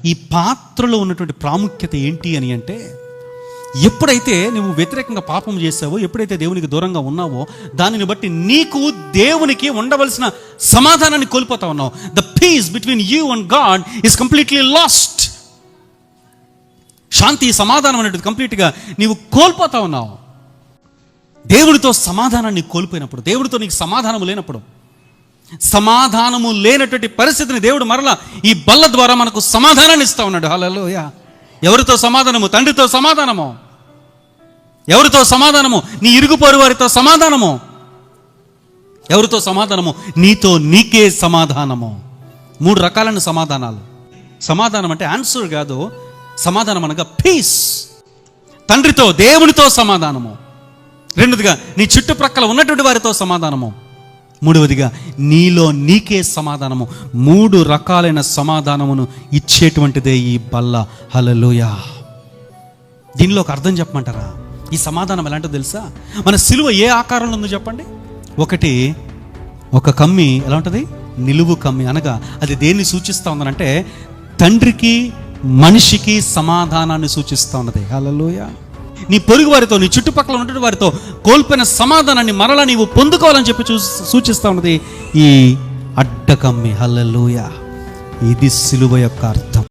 ఈ పాత్రలో ఉన్నటువంటి ప్రాముఖ్యత ఏంటి అని అంటే, ఎప్పుడైతే నువ్వు వ్యతిరేకంగా పాపం చేసావో, ఎప్పుడైతే దేవునికి దూరంగా ఉన్నావో, దానిని బట్టి నీకు దేవునికి ఉండవలసిన సమాధానాన్ని కోల్పోతా ఉన్నావు. The peace between you and God is completely lost. శాంతి, సమాధానం అనేది కంప్లీట్గా నీవు కోల్పోతా ఉన్నావు. దేవుడితో సమాధానాన్ని కోల్పోయినప్పుడు, దేవుడితో నీకు సమాధానము లేనప్పుడు, సమాధానము లేనటువంటి పరిస్థితిని దేవుడు మరలా ఈ బల్ల ద్వారా మనకు సమాధానాన్ని ఇస్తా ఉన్నాడు. హల్లెలూయా. ఎవరితో సమాధానము? తండ్రితో సమాధానము. ఎవరితో సమాధానము? నీ ఇరుగు పొరుగు వారితో సమాధానము. ఎవరితో సమాధానము? నీతో నీకే సమాధానము. 3 రకాలైన సమాధానాలు. సమాధానం అంటే ఆన్సర్ కాదు, సమాధానం అనగా పీస్. తండ్రితో, దేవునితో సమాధానము. 2వదిగా నీ చుట్టుప్రక్కల ఉన్నటువంటి వారితో సమాధానము. 3వదిగా నీలో నీకే సమాధానము. 3 రకాలైన సమాధానమును ఇచ్చేటువంటిదే ఈ బల్ల. హల్లెలూయా. దీనిలో ఒక అర్థం చెప్పమంటారా? ఈ సమాధానం ఎలాంటో తెలుసా? మన సిలువ ఏ ఆకారంలో ఉందో చెప్పండి. ఒక కమ్మి ఎలా ఉంటుంది? నిలువు కమ్మి. అనగా అది దేన్ని సూచిస్తూ ఉందనంటే, తండ్రికి మనిషికి సమాధానాన్ని సూచిస్తూ ఉన్నది. హల్లెలూయా. నీ పొరుగు వారితో, నీ చుట్టుపక్కల ఉన్నటువంటి వారితో కోల్పోయిన సమాధానాన్ని మరలా నీవు పొందుకోవాలని చెప్పి సూచిస్తూ ఉన్నది ఈ అడ్డకమ్మి. హల్లెలూయా. ఇది సిలువ యొక్క అర్థం.